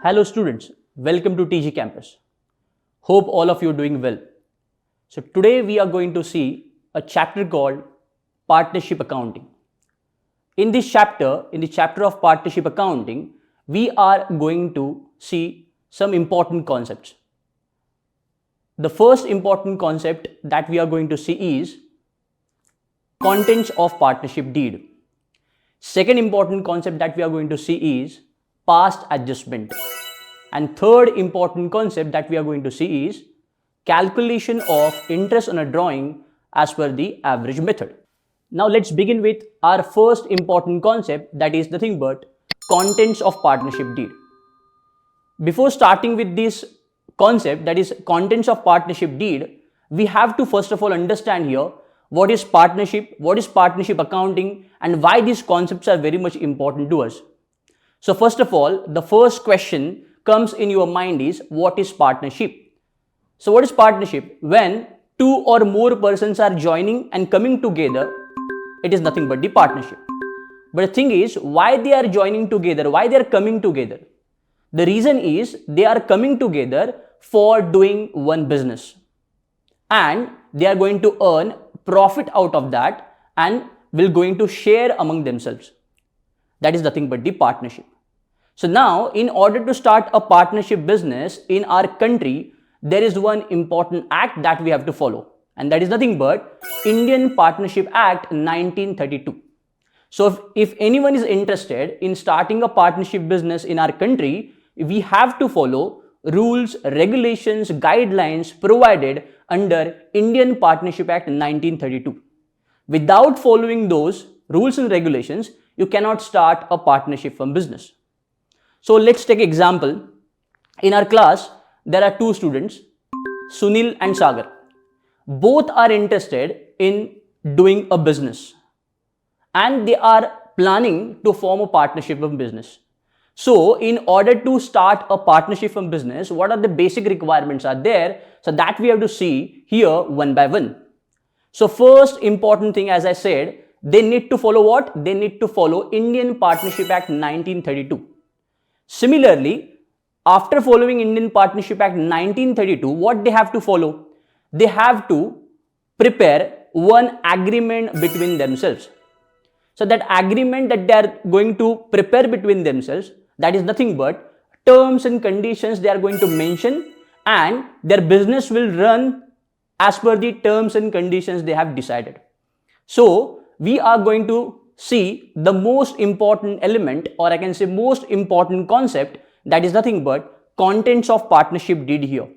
Hello students, welcome to TG Campus. Hope all of you are doing well. So today we are going to see a chapter called Partnership Accounting. In this chapter, in the chapter of Partnership Accounting, we are going to see some important concepts. The first important concept that we are going to see is contents of partnership deed. Second important concept that we are going to see is past adjustment. And third important concept that we are going to see is calculation of interest on a drawing as per the average method. Now let's begin with our first important concept, that is nothing but contents of partnership deed. Before starting with this concept, that is contents of partnership deed, we have to first of all understand here what is partnership accounting, and why these concepts are very much important to us. So first of all, the first question comes in your mind is, what is partnership? So what is partnership? When two or more persons are joining and coming together, it is nothing but the partnership. But the thing is, why they are joining together, why they are coming together? The reason is they are coming together for doing one business, and they are going to earn profit out of that and will going to share among themselves. That is nothing but the partnership. So now, in order to start a partnership business in our country, there is one important act that we have to follow, and that is nothing but Indian Partnership Act 1932. So if anyone is interested in starting a partnership business in our country, we have to follow rules, regulations, guidelines provided under Indian Partnership Act 1932. Without following those rules and regulations, you cannot start a partnership firm business. So let's take example. In our class, there are two students, Sunil and Sagar. Both are interested in doing a business, and they are planning to form a partnership of business. So in order to start a partnership firm business, what are the basic requirements are there? So that we have to see here one by one. So first important thing, as I said, they need to follow what? They need to follow Indian Partnership Act 1932. Similarly, after following Indian Partnership Act 1932, what they have to follow? They have to prepare one agreement between themselves. So that agreement that they are going to prepare between themselves, that is nothing but terms and conditions they are going to mention, and their business will run as per the terms and conditions they have decided. So we are going to see the most important element, or I can say most important concept, that is nothing but contents of partnership deed here.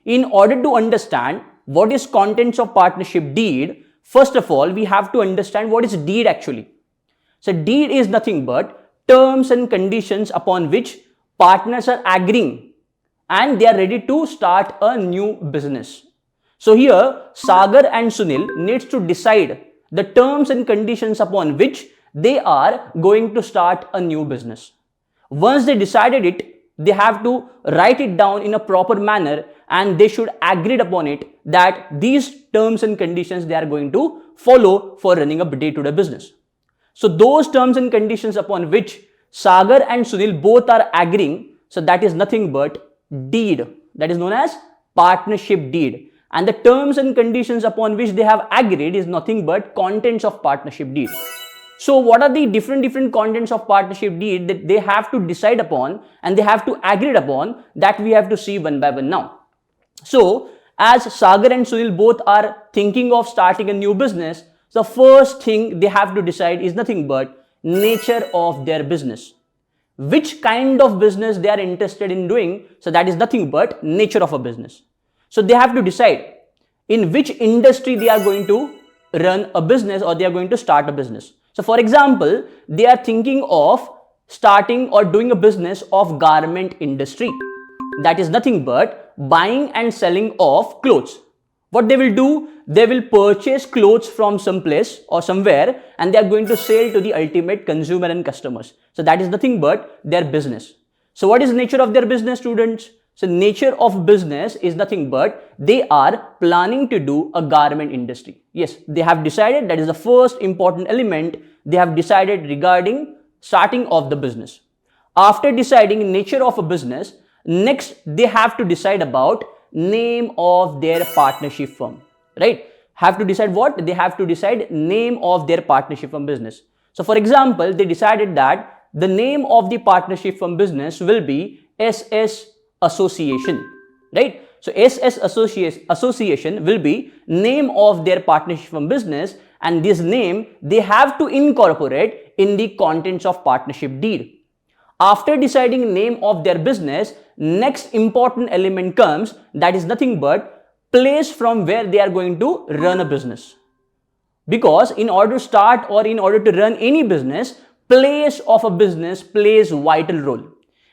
In order to understand what is contents of partnership deed, first of all, we have to understand what is deed actually. So deed is nothing but terms and conditions upon which partners are agreeing and they are ready to start a new business. So here, Sagar and Sunil needs to decide the terms and conditions upon which they are going to start a new business. Once they decided it, they have to write it down in a proper manner, and they should agree upon it that these terms and conditions they are going to follow for running a day-to-day business. So those terms and conditions upon which Sagar and Sunil both are agreeing, so that is nothing but deed. That is known as partnership deed. And the terms and conditions upon which they have agreed is nothing but contents of partnership deed. So what are the different contents of partnership deed that they have to decide upon and they have to agree upon, that we have to see one by one now. So as Sagar and Sunil both are thinking of starting a new business, the first thing they have to decide is nothing but nature of their business. Which kind of business they are interested in doing, so that is nothing but nature of a business. So they have to decide in which industry they are going to run a business or they are going to start a business. So for example, they are thinking of starting or doing a business of garment industry. That is nothing but buying and selling of clothes. What they will do, they will purchase clothes from some place or somewhere, and they are going to sell to the ultimate consumer and customers. So that is nothing but their business. So what is the nature of their business, students? So nature of business is nothing but they are planning to do a garment industry. Yes, they have decided, that is the first important element they have decided regarding starting of the business. After deciding nature of a business, next they have to decide about name of their partnership firm, right? Have to decide what? They have to decide name of their partnership firm business. So for example, they decided that the name of the partnership firm business will be SS Association, right? So SS Association will be name of their partnership firm business, and this name they have to incorporate in the contents of partnership deed. After deciding name of their business, next important element comes, that is nothing but place from where they are going to run a business. Because in order to start or in order to run any business, place of a business plays vital role.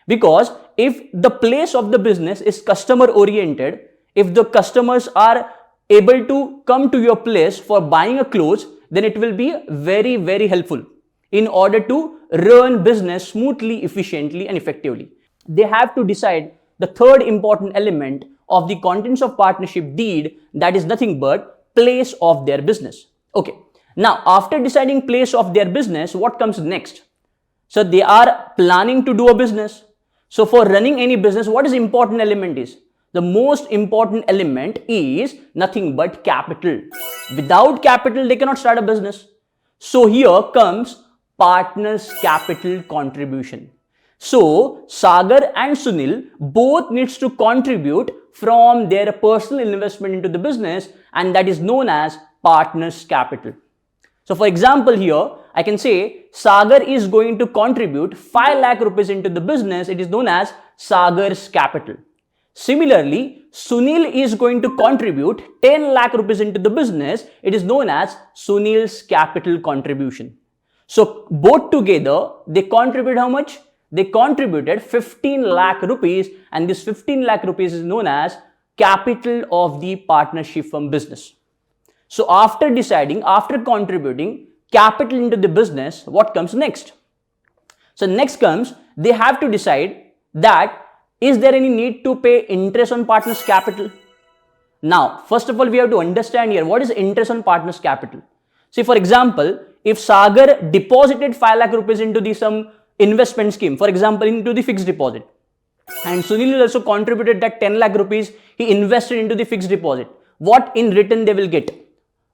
Because if the place of the business is customer oriented, if the customers are able to come to your place for buying a clothes, then it will be very, very helpful in order to run business smoothly, efficiently and effectively. They have to decide the third important element of the contents of partnership deed, that is nothing but place of their business. Okay. Now, after deciding place of their business, what comes next? So they are planning to do a business. So for running any business, what is important element is? The most important element is nothing but capital. Without capital, they cannot start a business. So here comes partners' capital contribution. So Sagar and Sunil both needs to contribute from their personal investment into the business, and that is known as partners' capital. So for example, here I can say Sagar is going to contribute 5 lakh rupees into the business. It is known as Sagar's capital. Similarly, Sunil is going to contribute 10 lakh rupees into the business. It is known as Sunil's capital contribution. So both together, they contribute how much? They contributed 15 lakh rupees, and this 15 lakh rupees is known as capital of the partnership firm business. So after deciding, after contributing capital into the business, what comes next? So next comes, they have to decide that is there any need to pay interest on partners' capital? Now, first of all, we have to understand here what is interest on partners' capital. See, for example, if Sagar deposited 5 lakh rupees into some investment scheme, for example, into the fixed deposit, and Sunil also contributed that 10 lakh rupees he invested into the fixed deposit, what in return they will get?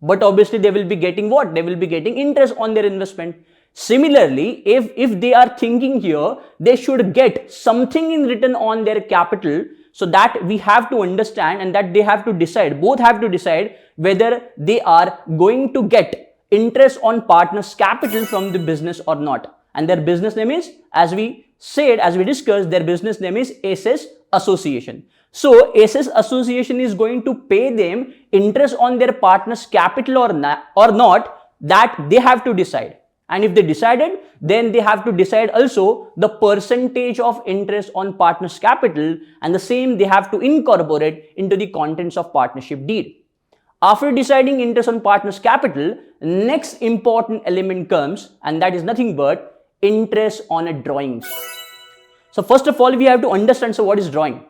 But obviously they will be getting what? They will be getting interest on their investment. Similarly, if they are thinking here, they should get something in return on their capital. So that we have to understand, and that they have to decide, both have to decide whether they are going to get interest on partners' capital from the business or not. And their business name is, as we said, as we discussed, their business name is SS Association. So SS Association is going to pay them interest on their partner's capital or not, that they have to decide. And if they decided, then they have to decide also the percentage of interest on partner's capital, and the same they have to incorporate into the contents of partnership deed. After deciding interest on partner's capital, next important element comes, and that is nothing but interest on a drawings. So first of all, we have to understand, so what is drawing?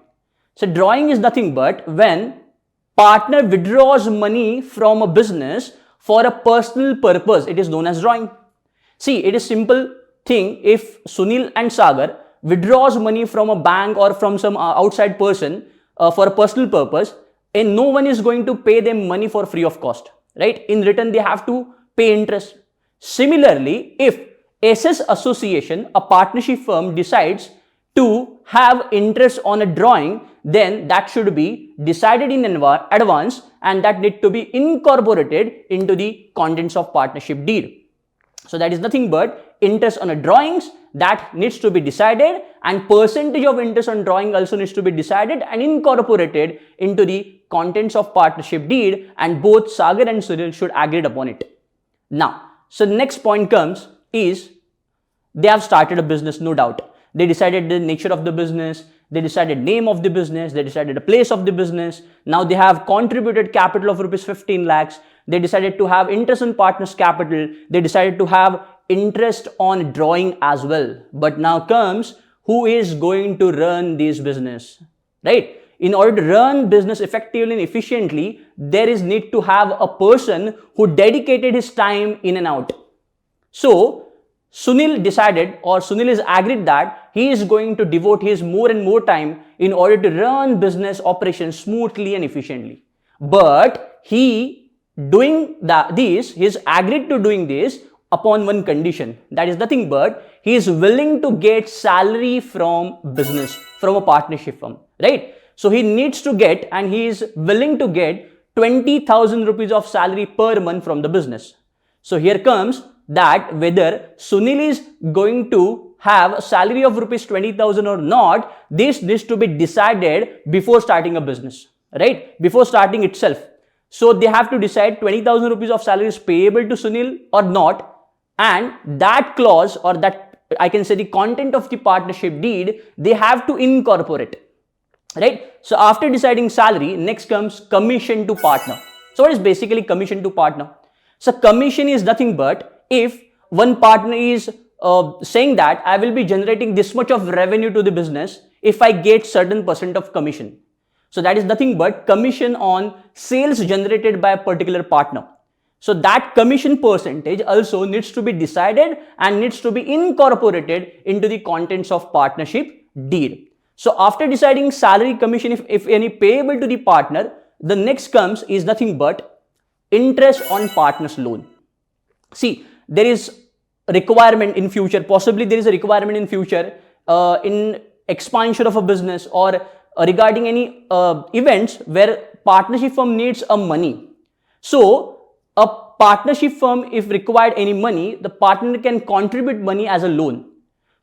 So drawing is nothing but when partner withdraws money from a business for a personal purpose, it is known as drawing. See, it is simple thing. If Sunil and Sagar withdraws money from a bank or from some outside person for a personal purpose, and no one is going to pay them money for free of cost, right? In return, they have to pay interest. Similarly, if SS Association, a partnership firm, decides to have interest on a drawing, then that should be decided in advance, and that need to be incorporated into the contents of partnership deed. So that is nothing but interest on a drawings that needs to be decided, and percentage of interest on drawing also needs to be decided and incorporated into the contents of partnership deed, and both Sagar and Sunil should agree upon it. Now, so next point comes is they have started a business, no doubt. They decided the nature of the business, they decided name of the business, they decided the place of the business. Now they have contributed capital of rupees 15 lakhs. They decided to have interest on partners' capital. They decided to have interest on drawing as well. But now comes, who is going to run this business, right? In order to run business effectively and efficiently, there is need to have a person who dedicated his time in and out. So Sunil decided, or Sunil is agreed that he is going to devote his more and more time in order to run business operations smoothly and efficiently. But he is agreed to doing this upon one condition. That is nothing but he is willing to get salary from business, from a partnership firm, right? So he needs to get, and he is willing to get 20,000 rupees of salary per month from the business. So here comes that whether Sunil is going to have a salary of rupees 20,000 or not, this needs to be decided before starting a business, right? Before starting itself. So they have to decide 20,000 rupees of salary is payable to Sunil or not. And that clause, or that I can say the content of the partnership deed, they have to incorporate, right? So after deciding salary, next comes commission to partner. So what is basically commission to partner? So commission is nothing but if one partner is saying that I will be generating this much of revenue to the business if I get certain percent of commission. So that is nothing but commission on sales generated by a particular partner. So that commission percentage also needs to be decided and needs to be incorporated into the contents of partnership deed. So after deciding salary, commission, if any payable to the partner, the next comes is nothing but interest on partner's loan. See, there is a requirement in future, possibly there is a requirement in future in expansion of a business or regarding any events where partnership firm needs a money. So a partnership firm, if required any money, the partner can contribute money as a loan.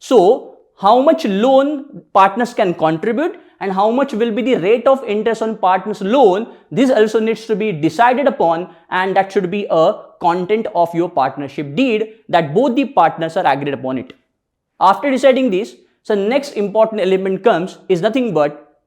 So how much loan partners can contribute and how much will be the rate of interest on partner's loan, this also needs to be decided upon, and that should be a content of your partnership deed that both the partners are agreed upon it. After deciding this, so next important element comes is nothing but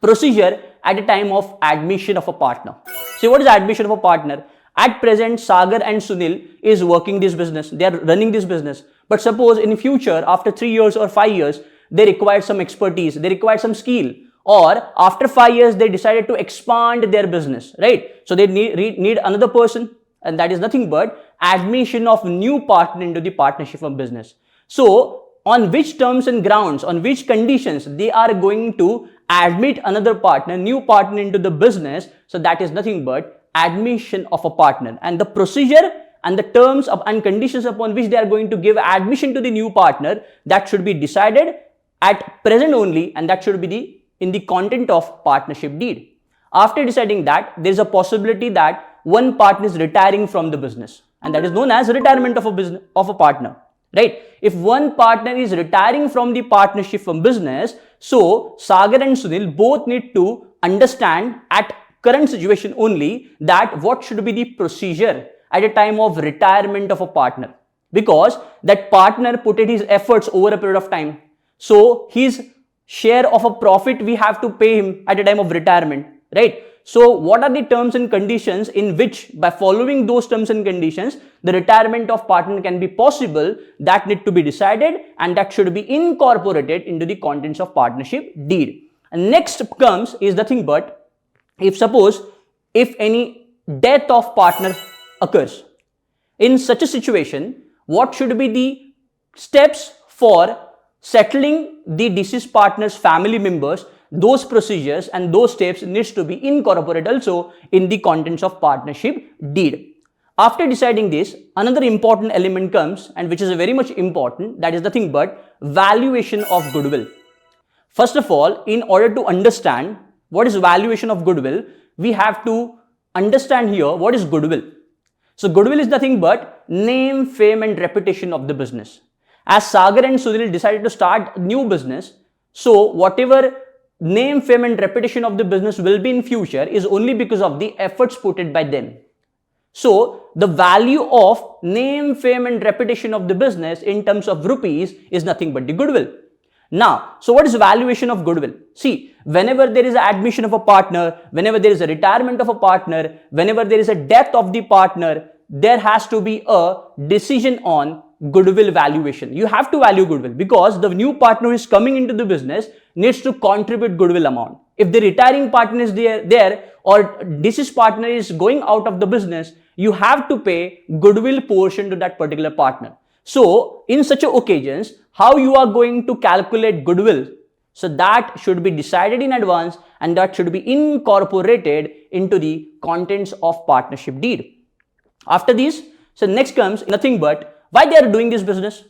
procedure at the time of admission of a partner. See, what is admission of a partner? At present, Sagar and Sunil is working this business. They are running this business. But suppose in future, after 3 years or 5 years, they require some expertise, they require some skill, or after 5 years, they decided to expand their business, right? So they need another person, and that is nothing but admission of new partner into the partnership of business. So on which terms and grounds, on which conditions they are going to admit another partner, new partner into the business, so that is nothing but admission of a partner, and the procedure and the terms of and conditions upon which they are going to give admission to the new partner, that should be decided at present only, and that should be in the content of partnership deed. After deciding that, there is a possibility that one partner is retiring from the business, and that is known as retirement of a partner, right? If one partner is retiring from the partnership from business, so Sagar and Sunil both need to understand at current situation only that what should be the procedure at a time of retirement of a partner, because that partner put in his efforts over a period of time. So his share of a profit we have to pay him at a time of retirement, right? So what are the terms and conditions in which by following those terms and conditions the retirement of partner can be possible, that need to be decided, and that should be incorporated into the contents of partnership deed. And next comes is nothing but if any death of partner occurs. In such a situation, what should be the steps for settling the deceased partner's family members? Those procedures and those steps needs to be incorporated also in the contents of partnership deed. After deciding this, another important element comes, and which is very much important, that is nothing but valuation of goodwill. First of all, in order to understand what is valuation of goodwill, we have to understand here what is goodwill. So goodwill is nothing but name, fame and reputation of the business. As Sagar and Sunil decided to start new business, so whatever name, fame and reputation of the business will be in future is only because of the efforts put in by them. So the value of name, fame and reputation of the business in terms of rupees is nothing but the goodwill. Now, so what is valuation of goodwill? See, whenever there is an admission of a partner, whenever there is a retirement of a partner, whenever there is a death of the partner, there has to be a decision on goodwill valuation. You have to value goodwill because the new partner who is coming into the business needs to contribute goodwill amount. If the retiring partner is there or deceased partner is going out of the business, you have to pay goodwill portion to that particular partner. So in such occasions, how you are going to calculate goodwill? So that should be decided in advance and that should be incorporated into the contents of partnership deed. After this, so next comes nothing but why they are doing this business.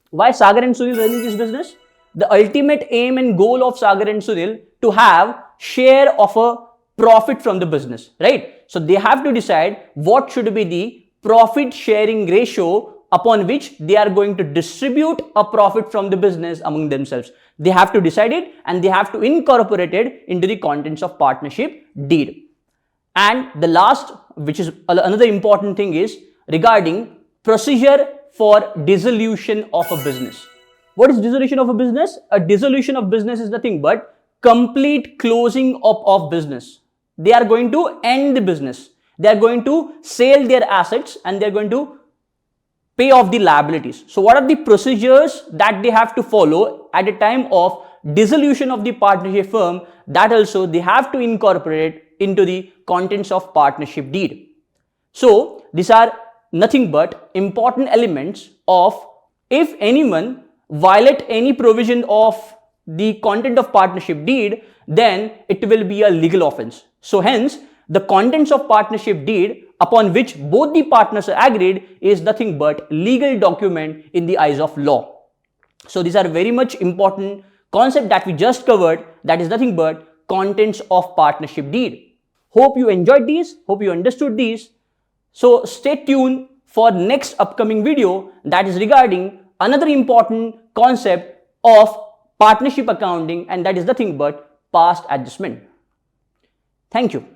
Why Sagar and Sunil running this business? The ultimate aim and goal of Sagar and Sunil to have share of a profit from the business, right? So they have to decide what should be the profit sharing ratio upon which they are going to distribute a profit from the business among themselves. They have to decide it and they have to incorporate it into the contents of partnership deed. And the last, which is another important thing, is regarding procedure for dissolution of a business. What is dissolution of a business? A dissolution of business is nothing but complete closing up of business. They are going to end the business. They are going to sell their assets and they are going to pay off the liabilities. So what are the procedures that they have to follow at the time of dissolution of the partnership firm? That also they have to incorporate into the contents of partnership deed. So these are nothing but important elements of if anyone violate any provision of the content of partnership deed, then it will be a legal offense. So hence the contents of partnership deed upon which both the partners are agreed is nothing but legal document in the eyes of law. So these are very much important concept that we just covered, that is nothing but contents of partnership deed. Hope you enjoyed these, hope you understood these. So stay tuned for next upcoming video that is regarding another important concept of partnership accounting, and that is nothing but past adjustment. Thank you.